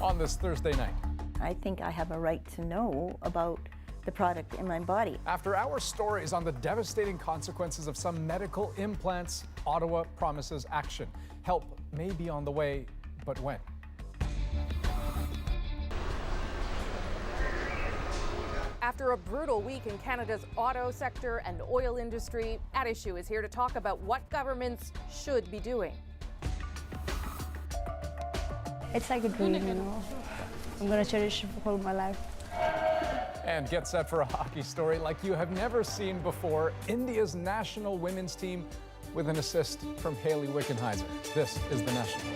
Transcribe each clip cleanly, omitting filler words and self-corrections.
on this Thursday night. I think I have a right to know about the product in my body. After our stories on the devastating consequences of some medical implants, Ottawa promises action. Help may be on the way, but when? After a brutal week in Canada's auto sector and oil industry, At Issue is here to talk about what governments should be doing. It's like a dream, you know. I'm going to cherish it for all my life. And get set for a hockey story like you have never seen before. India's national women's team with an assist from Hayley Wickenheiser. This is The National.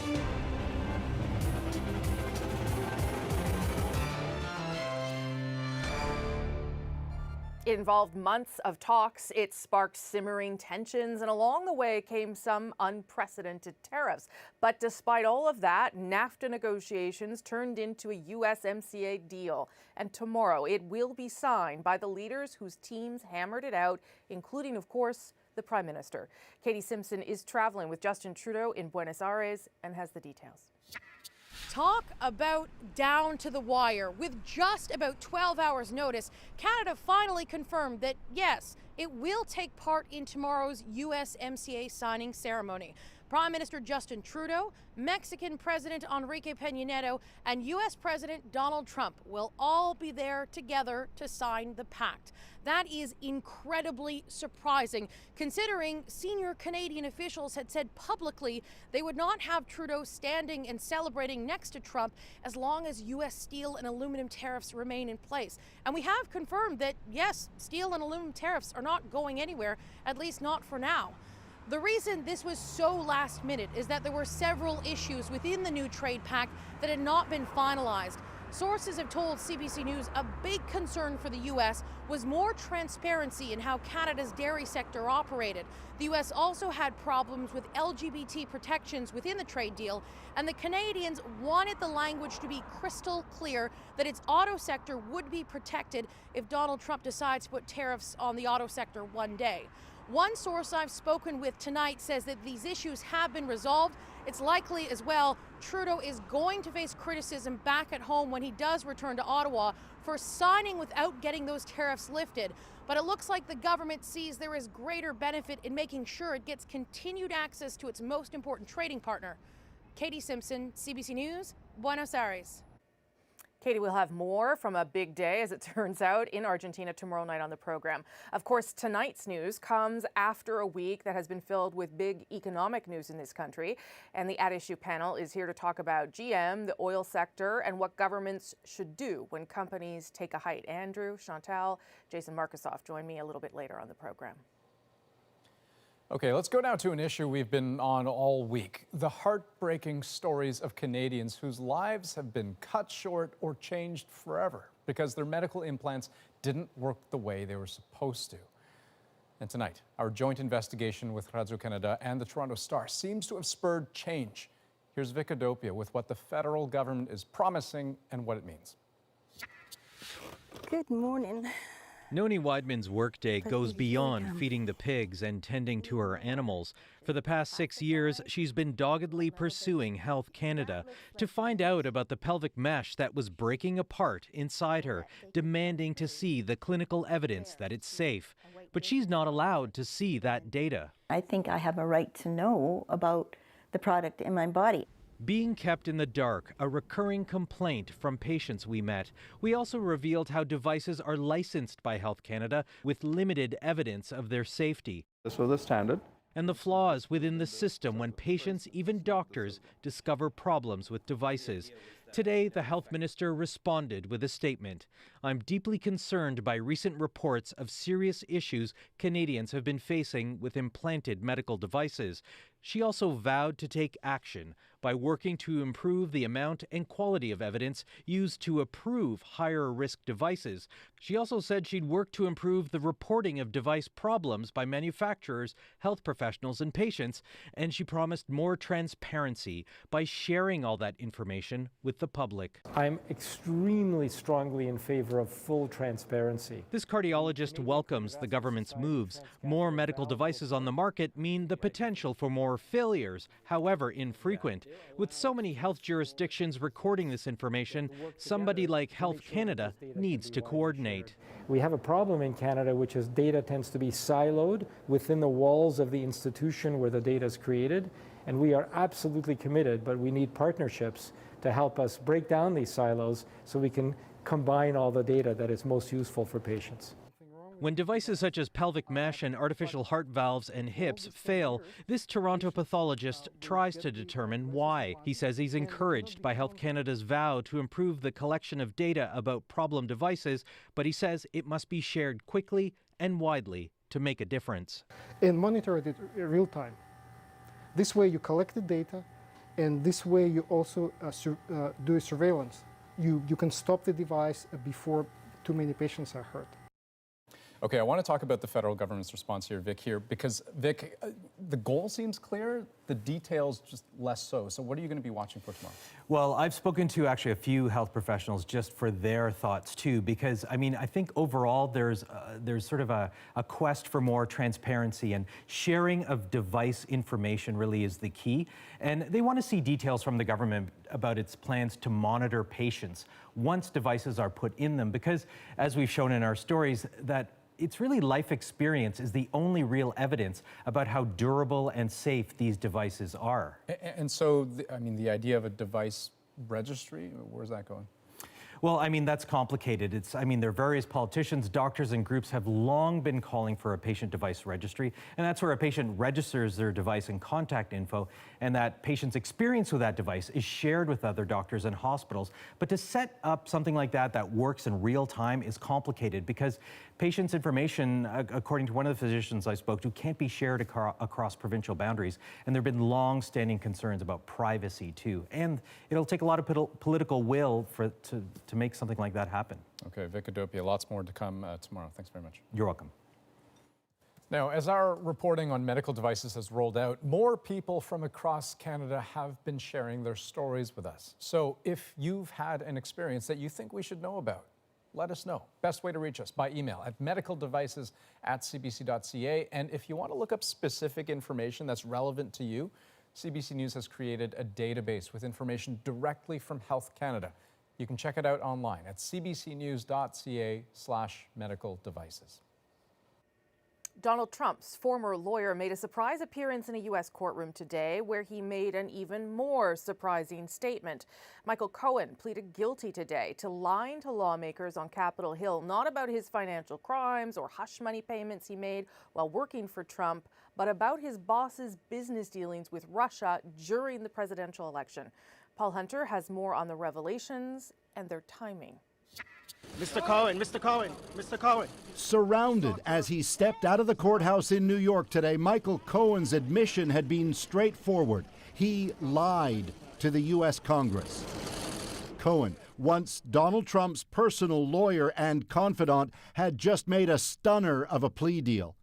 It involved months of talks, it sparked simmering tensions, and along the way came some unprecedented tariffs. But despite all of that, NAFTA negotiations turned into a USMCA deal. And tomorrow it will be signed by the leaders whose teams hammered it out, including, of course, the Prime Minister. Katie Simpson is traveling with Justin Trudeau in Buenos Aires and has the details. Talk about down to the wire. With just about 12 hours notice, Canada finally confirmed that, yes, it will take part in tomorrow's USMCA signing ceremony. Prime Minister Justin Trudeau, Mexican President Enrique Peña Nieto, and U.S. President Donald Trump will all be there together to sign the pact. That is incredibly surprising, considering senior Canadian officials had said publicly they would not have Trudeau standing and celebrating next to Trump as long as U.S. steel and aluminum tariffs remain in place. And we have confirmed that, yes, steel and aluminum tariffs are not going anywhere, at least not for now. The reason this was so last minute is that there were several issues within the new trade pact that had not been finalized. Sources have told CBC News a big concern for the U.S. was more transparency in how Canada's dairy sector operated. The U.S. also had problems with LGBT protections within the trade deal, and the Canadians wanted the language to be crystal clear that its auto sector would be protected if Donald Trump decides to put tariffs on the auto sector one day. One source I've spoken with tonight says that these issues have been resolved. It's likely as well Trudeau is going to face criticism back at home when he does return to Ottawa for signing without getting those tariffs lifted. But it looks like the government sees there is greater benefit in making sure it gets continued access to its most important trading partner. Katie Simpson, CBC News, Buenos Aires. Katie will have more from a big day, as it turns out, in Argentina tomorrow night on the program. Of course, tonight's news comes after a week that has been filled with big economic news in this country. And the At Issue panel is here to talk about GM, the oil sector, and what governments should do when companies take a hike. Andrew, Chantal, Jason Markusoff join me a little bit later on the program. Okay, let's go now to an issue we've been on all week. The heartbreaking stories of Canadians whose lives have been cut short or changed forever because their medical implants didn't work the way they were supposed to. And tonight, our joint investigation with Radio Canada and the Toronto Star seems to have spurred change. Here's Vic Adopia with what the federal government is promising and what it means. Good morning. Noni Weidman's workday goes beyond feeding the pigs and tending to her animals. For the past 6 years, she's been doggedly pursuing Health Canada to find out about the pelvic mesh that was breaking apart inside her, demanding to see the clinical evidence that it's safe. But she's not allowed to see that data. I think I have a right to know about the product in my body. Being kept in the dark, a recurring complaint from patients we met. We also revealed how devices are licensed by Health Canada with limited evidence of their safety. This was the standard. And the flaws within the system when patients, even doctors, discover problems with devices. Today, the health minister responded with a statement. I'm deeply concerned by recent reports of serious issues Canadians have been facing with implanted medical devices. She also vowed to take action by working to improve the amount and quality of evidence used to approve higher risk devices. She also said she'd work to improve the reporting of device problems by manufacturers, health professionals, and patients, and she promised more transparency by sharing all that information with the public. I'm extremely strongly in favor of full transparency. This cardiologist welcomes the government's moves. More medical devices on the market mean the potential for more or failures, however infrequent. With so many health jurisdictions recording this information, somebody like Health Canada needs to coordinate. We have a problem in Canada, which is data tends to be siloed within the walls of the institution where the data is created. And we are absolutely committed, but we need partnerships to help us break down these silos so we can combine all the data that is most useful for patients. When devices such as pelvic mesh and artificial heart valves and hips fail, this Toronto pathologist tries to determine why. He says he's encouraged by Health Canada's vow to improve the collection of data about problem devices, but he says it must be shared quickly and widely to make a difference. And monitor it in real time. This way you collect the data, and this way you also do a surveillance. You can stop the device before too many patients are hurt. Okay, I want to talk about the federal government's response here, Vic, because Vic, the goal seems clear, the details just less so. So what are you going to be watching for tomorrow? Well, I've spoken to actually a few health professionals just for their thoughts too, because I mean, I think overall there's sort of a quest for more transparency, and sharing of device information really is the key. And they want to see details from the government about its plans to monitor patients once devices are put in them, because as we've shown in our stories, that it's really life experience is the only real evidence about how durable and safe these devices are. And so, I mean, the idea of a device registry, where's that going? Well, I mean, that's complicated. There are various politicians, doctors, and groups have long been calling for a patient device registry, and that's where a patient registers their device and contact info, and that patient's experience with that device is shared with other doctors and hospitals. But to set up something like that that works in real time is complicated, because patients' information, according to one of the physicians I spoke to, can't be shared across provincial boundaries, and there have been long-standing concerns about privacy too. And it'll take a lot of political will to make something like that happen. Okay, Vic Adopia, lots more to come tomorrow. Thanks very much. You're welcome. Now, as our reporting on medical devices has rolled out, more people from across Canada have been sharing their stories with us. So if you've had an experience that you think we should know about, let us know. Best way to reach us, by email at medicaldevices@cbc.ca. And if you want to look up specific information that's relevant to you, CBC News has created a database with information directly from Health Canada. You can check it out online at cbcnews.ca/medical devices. Donald Trump's former lawyer made a surprise appearance in a U.S. courtroom today where he made an even more surprising statement. Michael Cohen pleaded guilty today to lying to lawmakers on Capitol Hill, not about his financial crimes or hush money payments he made while working for Trump, but about his boss's business dealings with Russia during the presidential election. Paul Hunter has more on the revelations and their timing. Mr. Cohen, Mr. Cohen, Mr. Cohen. Surrounded as he stepped out of the courthouse in New York today, Michael Cohen's admission had been straightforward. He lied to the U.S. Congress. Cohen, once Donald Trump's personal lawyer and confidant, had just made a stunner of a plea deal,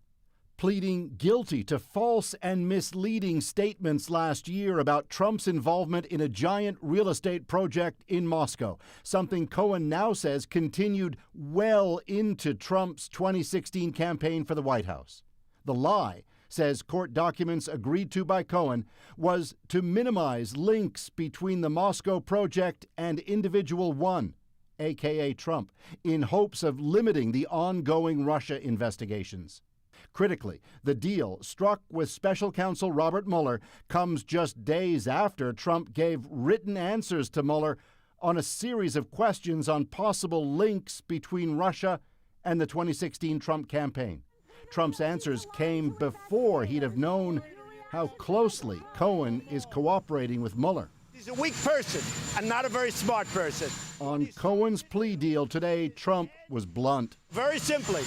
pleading guilty to false and misleading statements last year about Trump's involvement in a giant real estate project in Moscow, something Cohen now says continued well into Trump's 2016 campaign for the White House. The lie, says court documents agreed to by Cohen, was to minimize links between the Moscow project and individual one, aka Trump, in hopes of limiting the ongoing Russia investigations. Critically, the deal, struck with special counsel Robert Mueller, comes just days after Trump gave written answers to Mueller on a series of questions on possible links between Russia and the 2016 Trump campaign. Trump's answers came before he'd have known how closely Cohen is cooperating with Mueller. He's a weak person and not a very smart person. On Cohen's plea deal today, Trump was blunt. Very simply,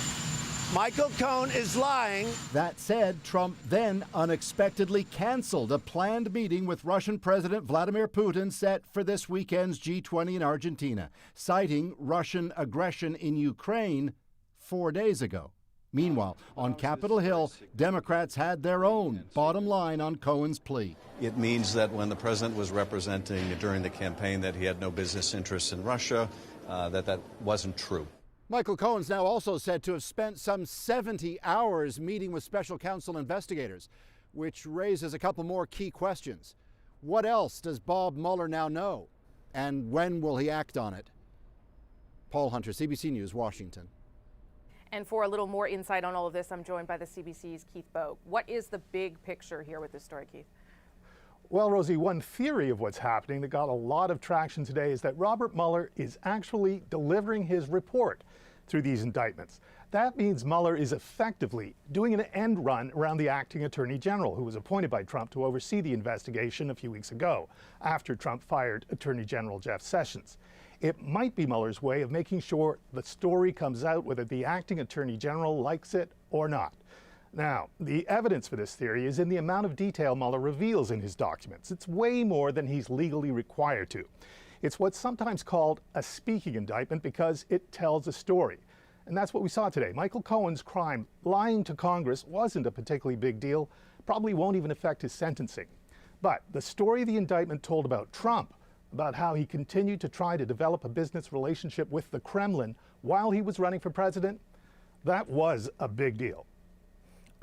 Michael Cohen is lying. That said, Trump then unexpectedly canceled a planned meeting with Russian President Vladimir Putin set for this weekend's G20 in Argentina, citing Russian aggression in Ukraine 4 days ago. Meanwhile, on Capitol Hill, Democrats had their own bottom line on Cohen's plea. It means that when the president was representing during the campaign that he had no business interests in Russia, that wasn't true. Michael Cohen's now also said to have spent some 70 hours meeting with special counsel investigators. which raises a couple more key questions. What else does Bob Mueller now know? And when will he act on it? Paul Hunter, CBC News, Washington. And for a little more insight on all of this, I'm joined by the CBC's Keith Bogue. What is the big picture here with this story, Keith? Well, Rosie, one theory of what's happening that got a lot of traction today is that Robert Mueller is actually delivering his report through these indictments. That means Mueller is effectively doing an end run around the acting attorney general who was appointed by Trump to oversee the investigation a few weeks ago after Trump fired Attorney General Jeff Sessions. It might be Mueller's way of making sure the story comes out whether the acting attorney general likes it or not. Now, the evidence for this theory is in the amount of detail Mueller reveals in his documents. It's way more than he's legally required to. It's what's sometimes called a speaking indictment because it tells a story. And that's what we saw today. Michael Cohen's crime, lying to Congress, wasn't a particularly big deal, probably won't even affect his sentencing. But the story the indictment told about Trump, about how he continued to try to develop a business relationship with the Kremlin while he was running for president, that was a big deal.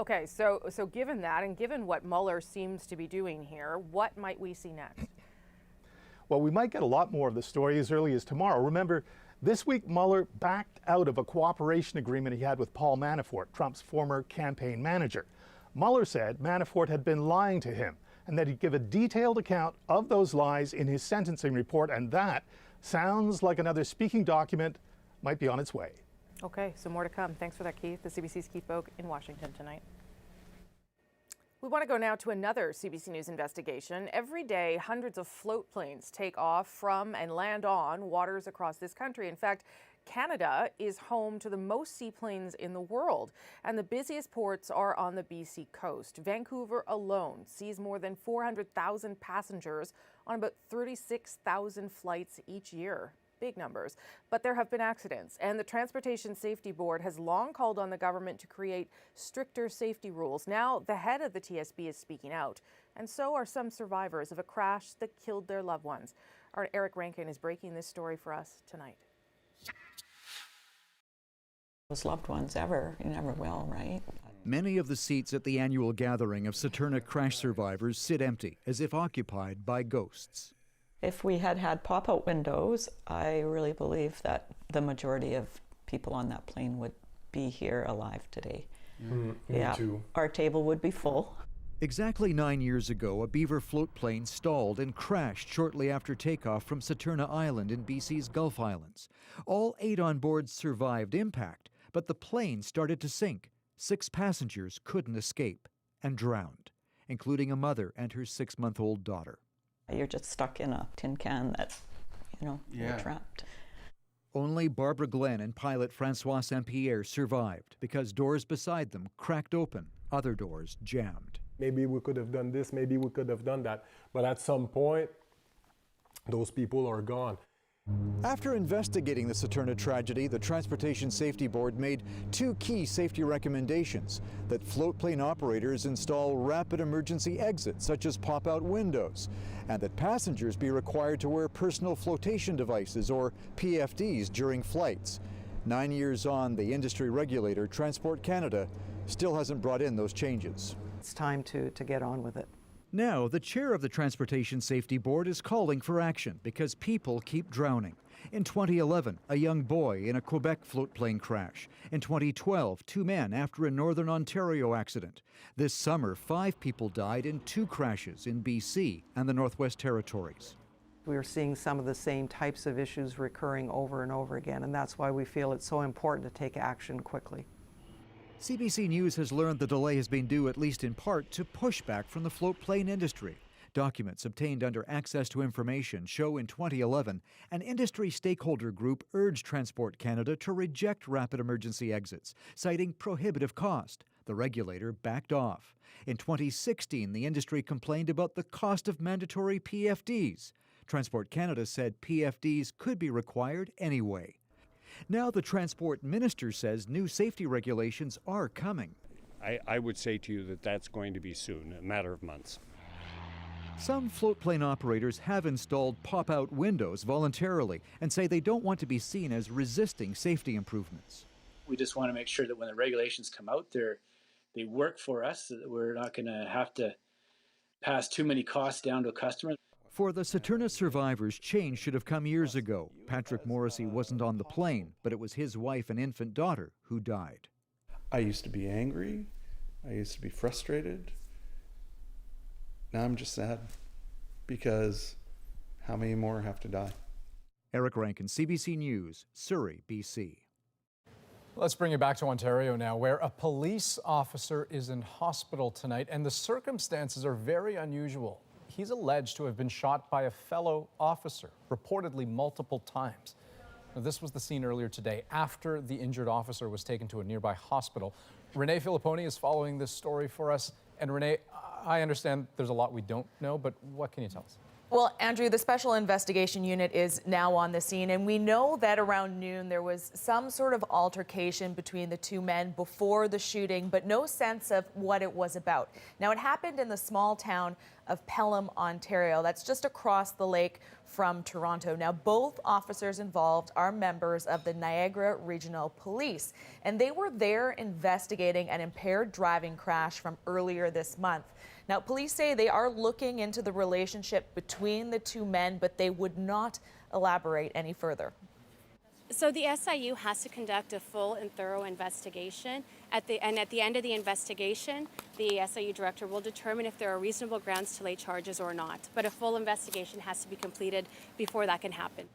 Okay, so given that and given what Mueller seems to be doing here, what might we see next? Well, we might get a lot more of the story as early as tomorrow. Remember, this week Mueller backed out of a cooperation agreement he had with Paul Manafort, Trump's former campaign manager. Mueller said Manafort had been lying to him and that he'd give a detailed account of those lies in his sentencing report, and that sounds like another speaking document might be on its way. Okay, so more to come. Thanks for that, Keith. The CBC's Keith Bogue in Washington tonight. We want to go now to another CBC News investigation. Every day, hundreds of float planes take off from and land on waters across this country. In fact, Canada is home to the most seaplanes in the world, and the busiest ports are on the BC coast. Vancouver alone sees more than 400,000 passengers on about 36,000 flights each year. Big numbers. But there have been accidents, and the Transportation Safety Board has long called on the government to create stricter safety rules. Now, the head of the TSB is speaking out, and so are some survivors of a crash that killed their loved ones. Our Eric Rankin is breaking this story for us tonight. Those loved ones you never will, right? Many of the seats at the annual gathering of Saturna crash survivors sit empty, as if occupied by ghosts. If we had had pop-out windows, I really believe that the majority of people on that plane would be here alive today. Me too. Our table would be full. Exactly 9 years ago, a Beaver float plane stalled and crashed shortly after takeoff from Saturna Island in BC's Gulf Islands. All 8 on board survived impact, but the plane started to sink. 6 passengers couldn't escape and drowned, including a mother and her 6-month-old daughter. You're just stuck in a tin can that, you're trapped. Only Barbara Glenn and pilot Francois Saint-Pierre survived because doors beside them cracked open, other doors jammed. Maybe we could have done this, maybe we could have done that. But at some point, those people are gone. After investigating the Saturna tragedy, the Transportation Safety Board made 2 key safety recommendations: that float plane operators install rapid emergency exits, such as pop-out windows, and that passengers be required to wear personal flotation devices, or PFDs, during flights. 9 years on, the industry regulator, Transport Canada, still hasn't brought in those changes. It's time to get on with it. Now, the chair of the Transportation Safety Board is calling for action because people keep drowning. In 2011, a young boy in a Quebec float plane crash. In 2012, 2 men after a Northern Ontario accident. This summer, 5 people died in 2 crashes in BC and the Northwest Territories. We're seeing some of the same types of issues recurring over and over again, and that's why we feel it's so important to take action quickly. CBC News has learned the delay has been due, at least in part, to pushback from the float plane industry. Documents obtained under Access to Information show in 2011, an industry stakeholder group urged Transport Canada to reject rapid emergency exits, citing prohibitive cost. The regulator backed off. In 2016, the industry complained about the cost of mandatory PFDs. Transport Canada said PFDs could be required anyway. Now the Transport Minister says new safety regulations are coming. I would say to you that that's going to be soon, a matter of months. Some float plane operators have installed pop-out windows voluntarily and say they don't want to be seen as resisting safety improvements. We just want to make sure that when the regulations come out, they're they work for us, so that we're not going to have to pass too many costs down to a customer. For the Saturna survivors, change should have come years ago. Patrick Morrissey wasn't on the plane, but it was his wife and infant daughter who died. I used to be angry. I used to be frustrated. Now I'm just sad because how many more have to die? Eric Rankin, CBC News, Surrey, BC. Let's bring you back to Ontario now, where a police officer is in hospital tonight, and the circumstances are very unusual. He's alleged to have been shot by a fellow officer, reportedly multiple times. Now, this was the scene earlier today after the injured officer was taken to a nearby hospital. Renee Filipponi is following this story for us. And Renee, I understand there's a lot we don't know, but what can you tell us? Well, Andrew, the Special Investigation Unit is now on the scene, and we know that around noon there was some sort of altercation between the two men before the shooting, but no sense of what it was about. Now, it happened in the small town of Pelham, Ontario. That's just across the lake from Toronto. Now, both officers involved are members of the Niagara Regional Police, and they were there investigating an impaired driving crash from earlier this month. Now, police say they are looking into the relationship between the two men, but they would not elaborate any further. So the SIU has to conduct a full and thorough investigation. At the end of the investigation, the SIU director will determine if there are reasonable grounds to lay charges or not. But a full investigation has to be completed before that can happen.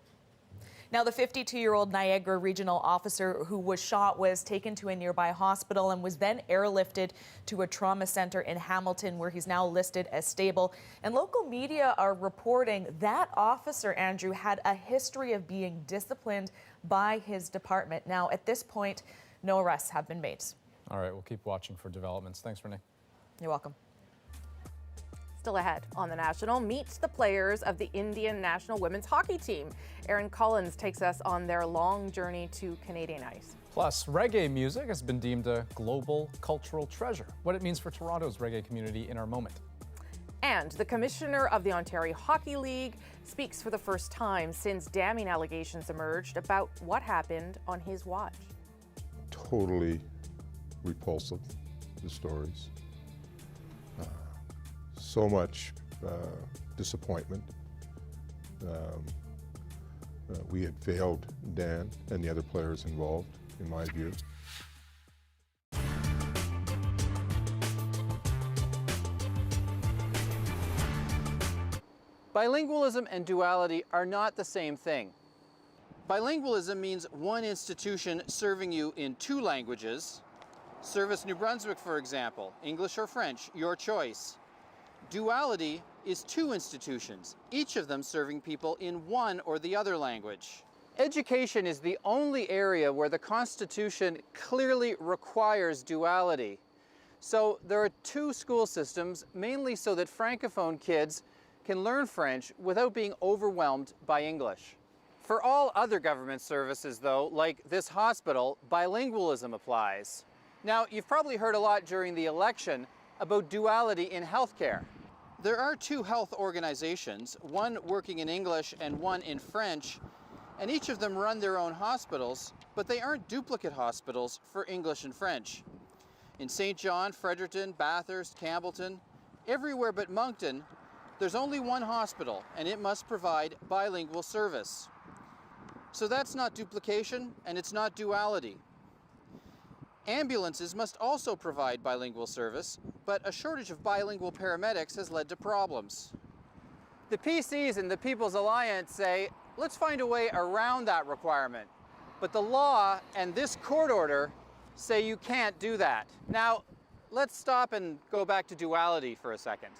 Now, the 52-year-old Niagara Regional officer who was shot was taken to a nearby hospital and was then airlifted to a trauma center in Hamilton, where he's now listed as stable. And local media are reporting that officer, Andrew, had a history of being disciplined by his department. Now, at this point, no arrests have been made. All right, we'll keep watching for developments. Thanks, Renee. You're welcome. Still ahead on The National, meet the players of the Indian national women's hockey team. Erin Collins takes us on their long journey to Canadian ice. Plus, reggae music has been deemed a global cultural treasure. What it means for Toronto's reggae community in our moment. And the commissioner of the Ontario Hockey League speaks for the first time since damning allegations emerged about what happened on his watch. Totally repulsive, the stories. So much disappointment. We had failed Dan and the other players involved, in my view. Bilingualism and duality are not the same thing. Bilingualism means one institution serving you in two languages. Service New Brunswick, for example, English or French, your choice. Duality is two institutions, each of them serving people in one or the other language. Education is the only area where the Constitution clearly requires duality. So there are two school systems, mainly so that Francophone kids can learn French without being overwhelmed by English. For all other government services, though, like this hospital, bilingualism applies. Now, you've probably heard a lot during the election about duality in healthcare. There are two health organizations, one working in English and one in French, and each of them run their own hospitals, but they aren't duplicate hospitals for English and French. In St. John, Fredericton, Bathurst, Campbellton, everywhere but Moncton, there's only one hospital, and it must provide bilingual service. So that's not duplication, and it's not duality. Ambulances must also provide bilingual service, but a shortage of bilingual paramedics has led to problems. The PCs and the People's Alliance say, let's find a way around that requirement. But the law and this court order say you can't do that. Now, let's stop and go back to duality for a second.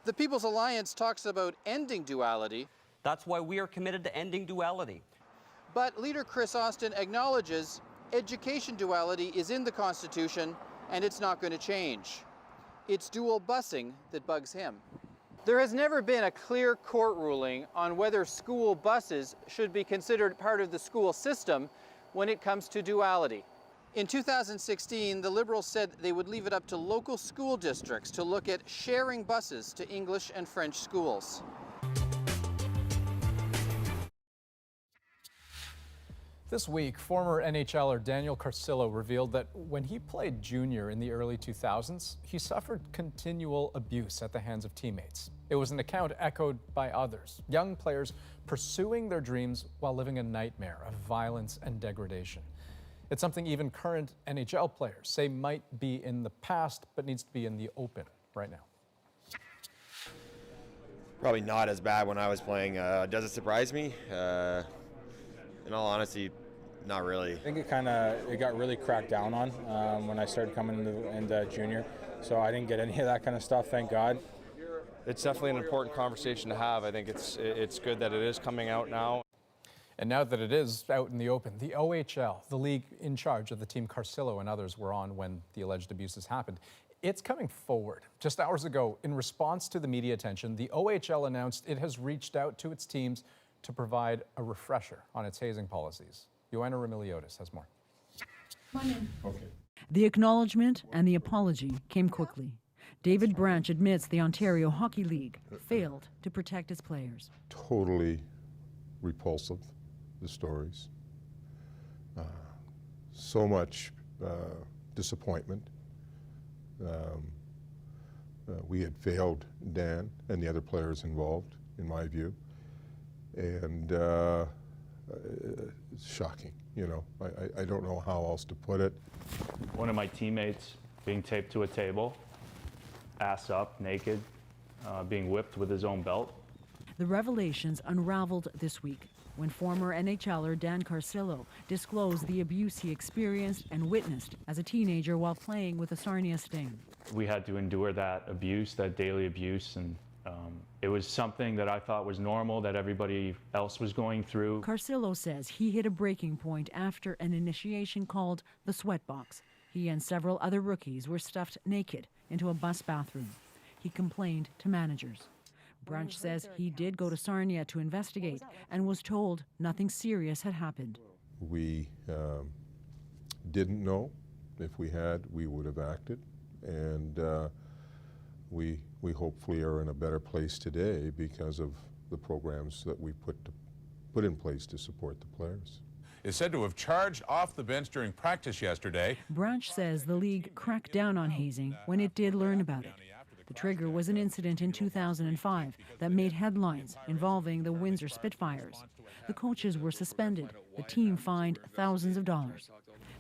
The People's Alliance talks about ending duality. That's why we are committed to ending duality. But leader Chris Austin acknowledges education duality is in the Constitution and it's not going to change. It's dual busing that bugs him. There has never been a clear court ruling on whether school buses should be considered part of the school system when it comes to duality. In 2016, the Liberals said they would leave it up to local school districts to look at sharing buses to English and French schools. This week, former NHLer Daniel Carcillo revealed that when he played junior in the early 2000s, he suffered continual abuse at the hands of teammates. It was an account echoed by others, young players pursuing their dreams while living a nightmare of violence and degradation. It's something even current NHL players say might be in the past, but needs to be in the open right now. Probably not as bad when I was playing. Does it surprise me? In all honesty, not really. I think it got really cracked down on when I started coming into junior, so I didn't get any of that kind of stuff, thank God. It's definitely an important conversation to have. I think it's good that it is coming out now. And now that it is out in the open, the OHL, the league in charge of the team Carcillo and others were on when the alleged abuses happened, it's coming forward. Just hours ago, in response to the media attention, the OHL announced it has reached out to its teams to provide a refresher on its hazing policies. Joanna Remiliotis has more. Okay. The acknowledgement and the apology came quickly. David Branch admits the Ontario Hockey League failed to protect its players. Totally repulsive, the stories. So much disappointment. We had failed Dan and the other players involved, in my view. And it's shocking, you know. I don't know how else to put it. One of my teammates being taped to a table, ass up, naked, being whipped with his own belt. The revelations unraveled this week when former NHLer Dan Carcillo disclosed the abuse he experienced and witnessed as a teenager while playing with the Sarnia Sting. We had to endure that abuse, that daily abuse, and it was something that I thought was normal, that everybody else was going through. Carcillo says he hit a breaking point after an initiation called the Sweatbox. He and several other rookies were stuffed naked into a bus bathroom. He complained to managers. Branch says he did go to Sarnia to investigate and was told nothing serious had happened. We didn't know. If we had, we would have acted. And we hopefully are in a better place today because of the programs that we put in place to support the players. Is said to have charged off the bench during practice yesterday. Branch says the league cracked down on hazing when it did learn about it. The trigger was an incident in 2005 that made headlines involving the Windsor Spitfires. The coaches were suspended. The team fined thousands of dollars.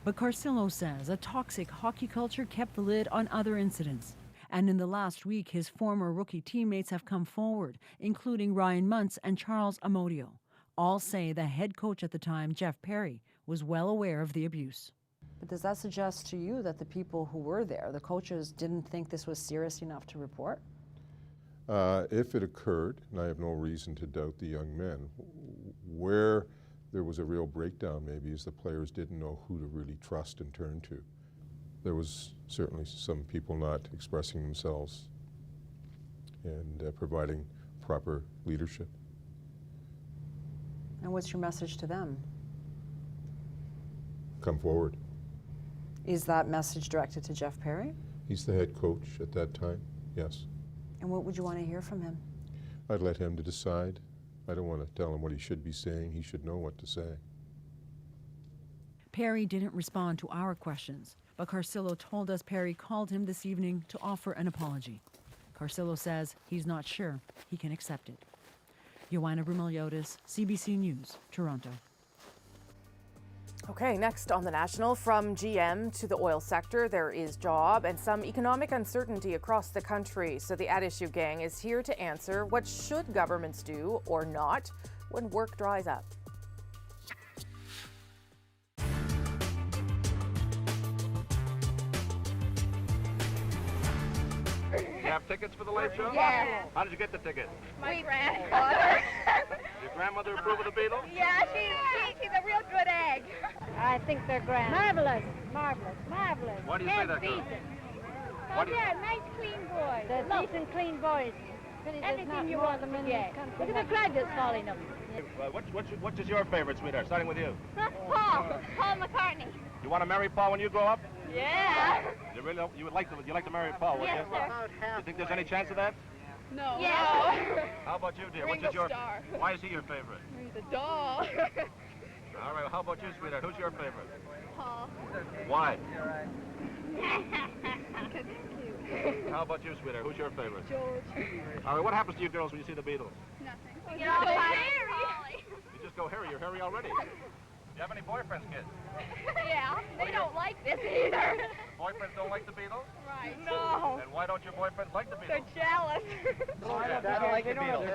But Carcillo says a toxic hockey culture kept the lid on other incidents. And in the last week, his former rookie teammates have come forward, including Ryan Muntz and Charles Amodio. All say the head coach at the time, Jeff Perry, was well aware of the abuse. But does that suggest to you that the people who were there, the coaches, didn't think this was serious enough to report? If it occurred, and I have no reason to doubt the young men, where there was a real breakdown maybe is the players didn't know who to really trust and turn to. There was certainly some people not expressing themselves and providing proper leadership. And what's your message to them? Come forward. Is that message directed to Jeff Perry? He's the head coach at that time, yes. And what would you want to hear from him? I'd let him to decide. I don't want to tell him what he should be saying. He should know what to say. Perry didn't respond to our questions, but Carcillo told us Perry called him this evening to offer an apology. Carcillo says he's not sure he can accept it. Joanna Remiliotis, CBC News, Toronto. Okay, next on The National, from GM to the oil sector, there is job and some economic uncertainty across the country. So the At Issue Gang is here to answer what should governments do or not when work dries up. You have tickets for the late show? Yeah. How did you get the ticket? My grandfather. Your grandmother approve of the Beatles? Yeah, she's a real good egg. I think they're grand. Marvelous, marvelous, marvelous. Why do you say that, girl? Oh, yeah, nice, clean boys. They're decent, clean boys. Anything you want them in this country. Look at the graduates falling up. Which is your favorite, sweetheart? Starting with you. Paul McCartney. You want to marry Paul when you grow up? Yeah. You would like to marry Paul, would Yes, you? sir. You think there's any chance of that? No. Yeah. How about you, dear? Ringo Starr. Why is he your favorite? He's a doll. All right, well, how about you, sweetheart? Who's your favorite? Paul. Why? Because he's cute. How about you, sweetheart? Who's your favorite? George. All right, what happens to you girls when you see the Beatles? Nothing. We get all hairy. You just go hairy. You're hairy already. Do you have any boyfriends, kid? Yeah, they don't like this either. Boyfriends don't like the Beatles? Right. No. And why don't your boyfriends like the Beatles? They're jealous. I don't like the Beatles.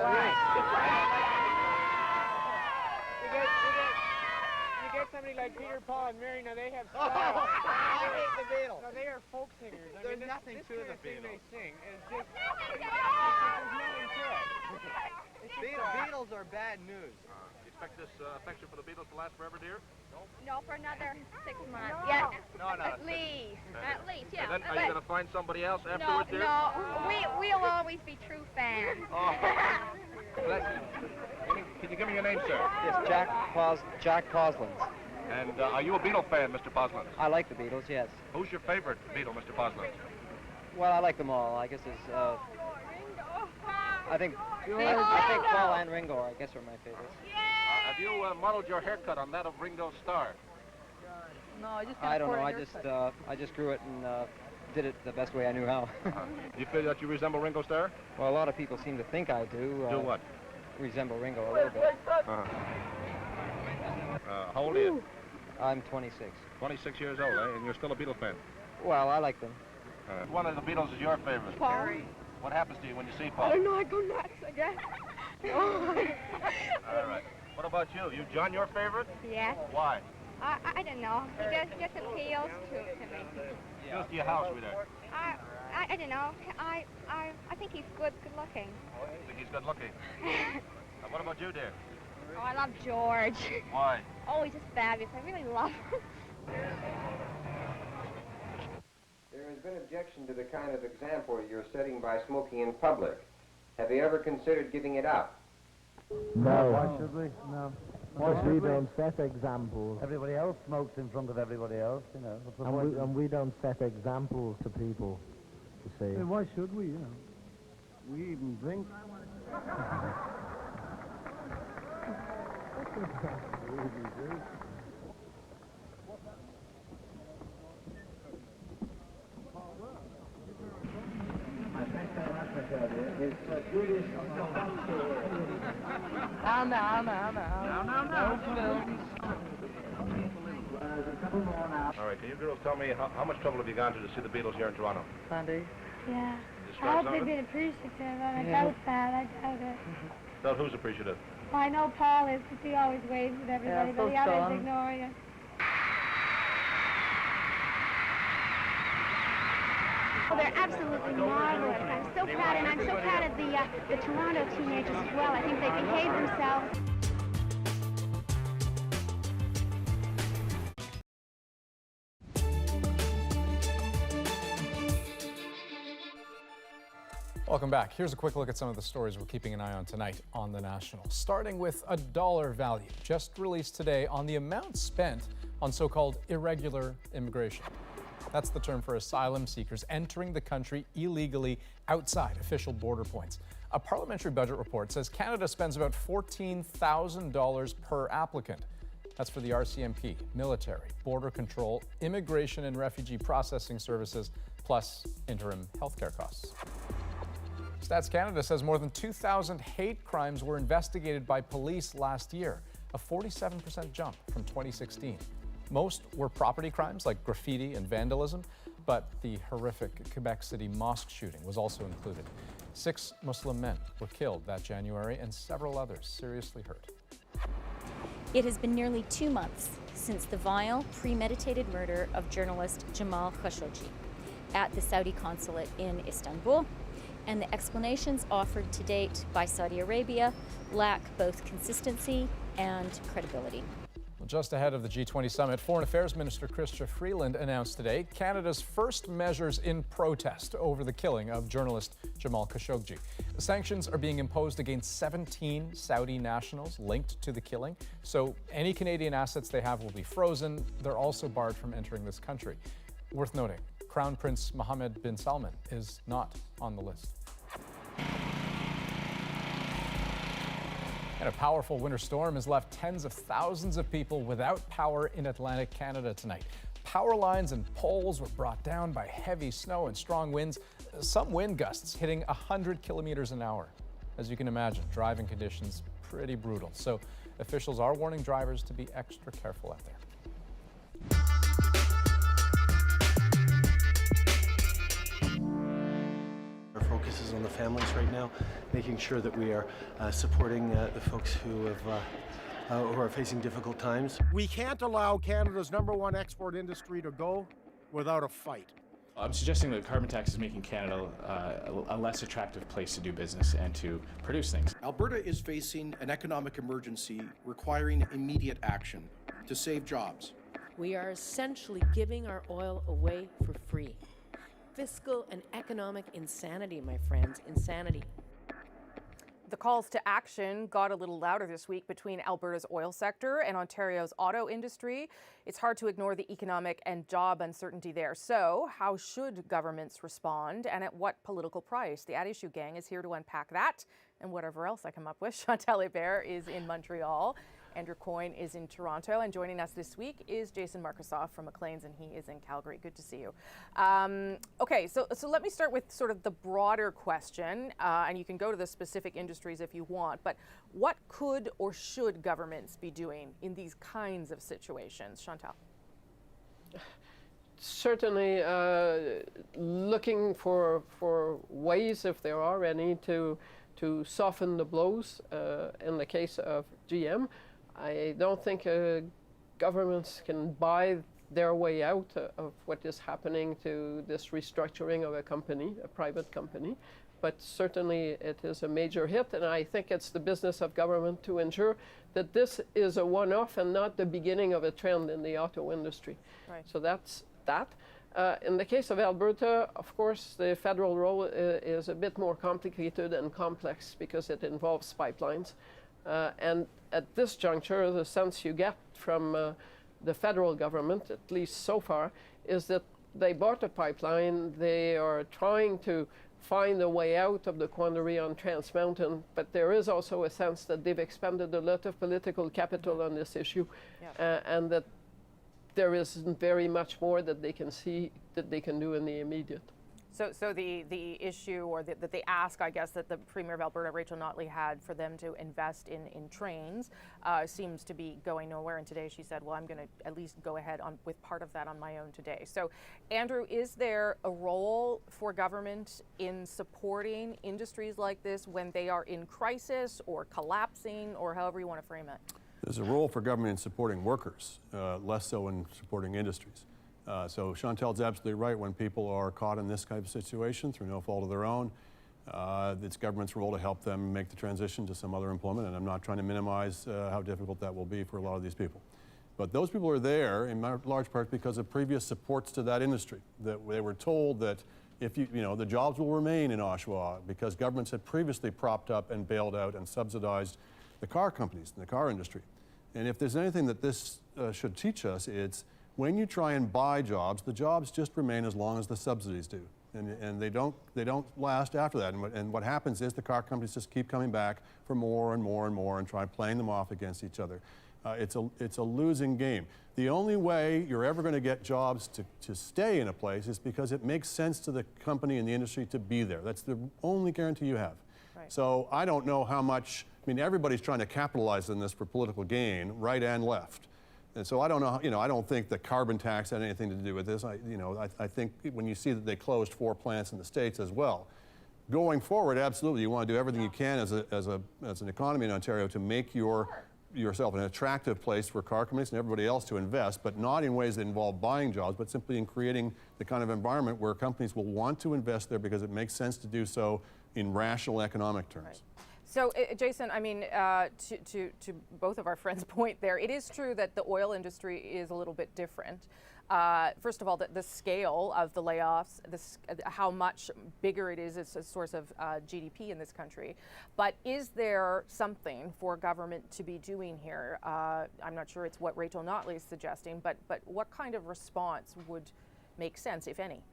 You get somebody like Peter, Paul, and Mary, now they have style. I hate the Beatles. No, they are folk singers. There's nothing to the thing Beatles. they sing is just, there's nothing to it. Beatles are bad news. You expect this affection for the Beatles to last forever, dear? No, for another 6 months. Yeah. No, no. At least. At least, yeah. And then, are you going to find somebody else afterwards, dear? No, we'll always be true fans. Oh. Bless you. Can you give me your name, sir? Yes, Jack Posland. And are you a Beatle fan, Mr. Posland? I like the Beatles, yes. Who's your favorite Beatle, Mr. Posland? Well, I like them all. I guess it's, I think Paul and Ringo, I guess, are my favorites. Have you modeled your haircut on that of Ringo's Starr? No, I don't know. I just grew it and did it the best way I knew how. Do you feel that you resemble Ringo Starr? Well, a lot of people seem to think I do. Do what? Resemble Ringo a little bit. How old are you? I'm 26. 26 years old, eh? And you're still a Beatle fan? Well, I like them. One of the Beatles is your favorite. Paul. What happens to you when you see Paul? I don't know, I go nuts, I guess. All right. What about you? You John your favorite? Yes. Why? I don't know. He just appeals to me. Just to your house, sweetheart. I don't know. I think he's good looking. I think he's good looking. What about you, dear? Oh, I love George. Why? Oh, he's just fabulous. I really love him. There has been objection to the kind of example you're setting by smoking in public. Have you ever considered giving it up? No. Why should we? No. We don't set examples. Everybody else smokes in front of everybody else, you know. And we don't set examples to people, you see. Yeah, why should we, you know? We even drink. All right, can you girls tell me how much trouble have you gone to see the Beatles here in Toronto? Sandy? Yeah. Describe I hope some they've of it. been appreciative. I Yeah. doubt that. I doubt it. Tell who's appreciative. Well, I know Paul is because he always waves with everybody, Yeah, but the so others Sean. ignore you. Oh, they're absolutely marvelous. I'm so proud, and I'm so proud of the Toronto teenagers as well. I think they behave themselves. Welcome back. Here's a quick look at some of the stories we're keeping an eye on tonight on The National. Starting with a dollar value just released today on the amount spent on so-called irregular immigration. That's the term for asylum seekers entering the country illegally outside official border points. A parliamentary budget report says Canada spends about $14,000 per applicant. That's for the RCMP, military, border control, immigration and refugee processing services, plus interim healthcare costs. Stats Canada says more than 2,000 hate crimes were investigated by police last year, a 47% jump from 2016. Most were property crimes like graffiti and vandalism, but the horrific Quebec City mosque shooting was also included. 6 Muslim men were killed that January and several others seriously hurt. It has been nearly 2 months since the vile, premeditated murder of journalist Jamal Khashoggi at the Saudi consulate in Istanbul, and the explanations offered to date by Saudi Arabia lack both consistency and credibility. Well, just ahead of the G20 summit, Foreign Affairs Minister Chrystia Freeland announced today Canada's first measures in protest over the killing of journalist Jamal Khashoggi. The sanctions are being imposed against 17 Saudi nationals linked to the killing, so any Canadian assets they have will be frozen. They're also barred from entering this country. Worth noting, Crown Prince Mohammed bin Salman is not on the list. And a powerful winter storm has left tens of thousands of people without power in Atlantic Canada tonight. Power lines and poles were brought down by heavy snow and strong winds, some wind gusts hitting 100 kilometers an hour. As you can imagine, driving conditions pretty brutal. So officials are warning drivers to be extra careful out there. Our focus is on the families right now, making sure that we are supporting the folks who are facing difficult times. We can't allow Canada's #1 export industry to go without a fight. I'm suggesting that the carbon tax is making Canada a less attractive place to do business and to produce things. Alberta is facing an economic emergency requiring immediate action to save jobs. We are essentially giving our oil away for free. Fiscal and economic insanity, my friends, insanity. The calls to action got a little louder this week between Alberta's oil sector and Ontario's auto industry. It's hard to ignore the economic and job uncertainty there. So how should governments respond, and at what political price? The At Issue Gang is here to unpack that and whatever else I come up with. Chantal Hébert is in Montreal. Andrew Coyne is in Toronto, and joining us this week is Jason Markusoff from Maclean's, and he is in Calgary. Good to see you. Okay, so let me start with sort of the broader question, and you can go to the specific industries if you want, but what could or should governments be doing in these kinds of situations? Chantal. Certainly looking for ways, if there are any, to soften the blows in the case of GM. I don't think governments can buy their way out of what is happening to this restructuring of a company, a private company. But certainly it is a major hit, and I think it's the business of government to ensure that this is a one-off and not the beginning of a trend in the auto industry. Right. So that's that. In the case of Alberta, of course, the federal role is a bit more complicated and complex because it involves pipelines. And at this juncture, the sense you get from the federal government, at least so far, is that they bought a pipeline. They are trying to find a way out of the quandary on Trans Mountain, but there is also a sense that they've expended a lot of political capital on this issue, and that there isn't very much more that they can see that they can do in the immediate. So the issue, or that the ask, I guess, that the Premier of Alberta, Rachel Notley, had for them to invest in trains seems to be going nowhere. And today she said, well, I'm going to at least go ahead with part of that on my own today. So, Andrew, is there a role for government in supporting industries like this when they are in crisis or collapsing, or however you want to frame it? There's a role for government in supporting workers, less so in supporting industries. So Chantal's absolutely right. When people are caught in this type of situation through no fault of their own, it's government's role to help them make the transition to some other employment. And I'm not trying to minimize how difficult that will be for a lot of these people. But those people are there in large part because of previous supports to that industry. That they were told that if the jobs will remain in Oshawa because governments had previously propped up and bailed out and subsidized the car companies and the car industry. And if there's anything that this should teach us, it's when you try and buy jobs, the jobs just remain as long as the subsidies do. And they don't last after that. And what happens is the car companies just keep coming back for more and more and more and try playing them off against each other. It's a losing game. The only way you're ever going to get jobs to stay in a place is because it makes sense to the company and the industry to be there. That's the only guarantee you have. Right. So I don't know how much, everybody's trying to capitalize on this for political gain, right and left. And so I don't know, I don't think the carbon tax had anything to do with this. I think when you see that they closed 4 plants in the States as well, going forward, absolutely, you want to do everything you can as an economy in Ontario to make yourself an attractive place for car companies and everybody else to invest, but not in ways that involve buying jobs, but simply in creating the kind of environment where companies will want to invest there because it makes sense to do so in rational economic terms. Right. So, Jason, to both of our friends' point there, it is true that the oil industry is a little bit different. First of all, the scale of the layoffs, how much bigger it is as a source of GDP in this country. But is there something for government to be doing here? I'm not sure it's what Rachel Notley is suggesting, but what kind of response would make sense, if any?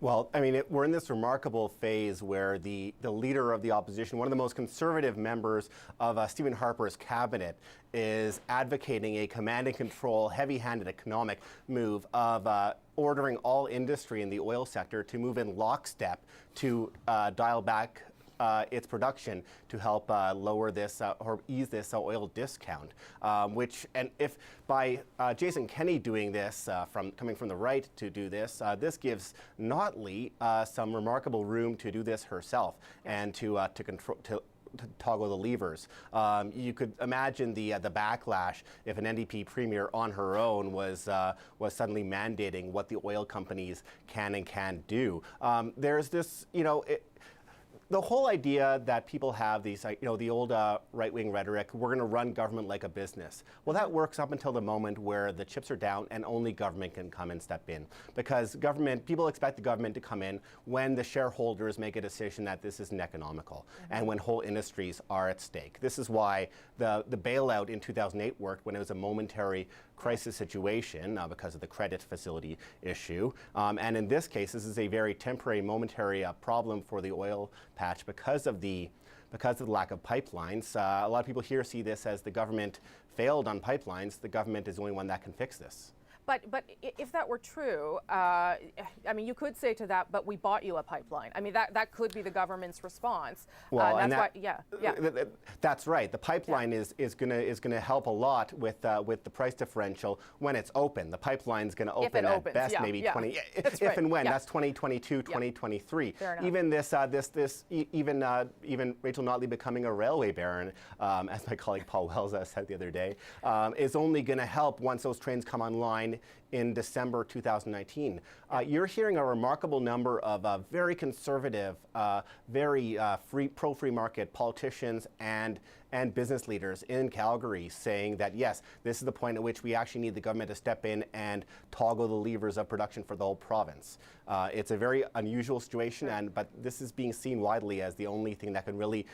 Well, I mean, we're in this remarkable phase where the leader of the opposition, one of the most conservative members of Stephen Harper's cabinet, is advocating a command and control, heavy-handed economic move of ordering all industry in the oil sector to move in lockstep to dial back its production to help lower this or ease this oil discount, and if by Jason Kenney doing this, coming from the right to do this, this gives Notley some remarkable room to do this herself and to toggle the levers. You could imagine the backlash if an NDP premier on her own was suddenly mandating what the oil companies can and can't do. There's this, the whole idea that people have these, the old right-wing rhetoric, we're going to run government like a business. Well, that works up until the moment where the chips are down and only government can come and step in. Because people expect the government to come in when the shareholders make a decision that this isn't economical and when whole industries are at stake. This is why the bailout in 2008 worked when it was a momentary crisis situation because of the credit facility issue. And in this case, this is a very temporary, momentary problem for the oil patch because of the lack of pipelines. A lot of people here see this as the government failed on pipelines. The government is the only one that can fix this. But if that were true, I mean, you could say to that, but we bought you a pipeline. I mean, that could be the government's response. Well, that's right. The pipeline is going to help a lot with the price differential when it's open. The pipeline's going to open at best maybe 20. If and when that's 2022, 2023. Even even Rachel Notley becoming a railway baron, as my colleague Paul Wells said the other day, is only going to help once those trains come online in December 2019. You're hearing a remarkable number of very conservative, very pro-free market politicians and business leaders in Calgary saying that, yes, this is the point at which we actually need the government to step in and toggle the levers of production for the whole province. It's a very unusual situation, but this is being seen widely as the only thing that can really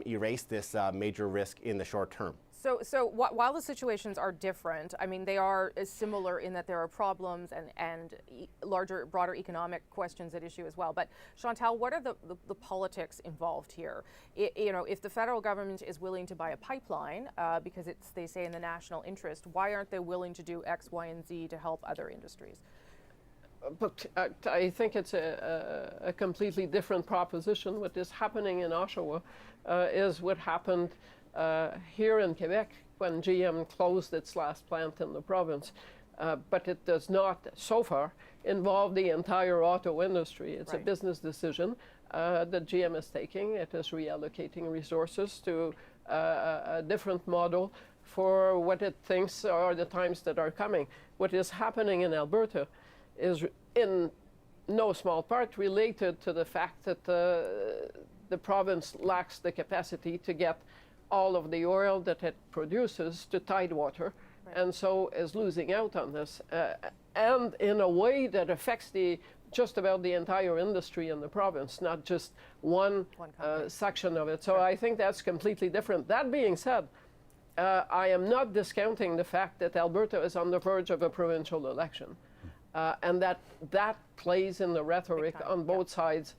erase this major risk in the short term. So while the situations are different, I mean, they are similar in that there are problems and broader economic questions at issue as well. But Chantal, what are the politics involved here? If the federal government is willing to buy a pipeline because it's, they say, in the national interest, why aren't they willing to do X, Y, and Z to help other industries? But I think it's a completely different proposition. What is happening in Oshawa is what happened here in Quebec when GM closed its last plant in the province. But it does not, so far, involve the entire auto industry. It's a business decision that GM is taking. It is reallocating resources to a different model for what it thinks are the times that are coming. What is happening in Alberta is in no small part related to the fact that the province lacks the capacity to get all of the oil that it produces to Tidewater, and so is losing out on this, and in a way that affects just about the entire industry in the province, not just one section of it. So I think that's completely different. That being said, I am not discounting the fact that Alberta is on the verge of a provincial election, and that plays in the rhetoric on both sides.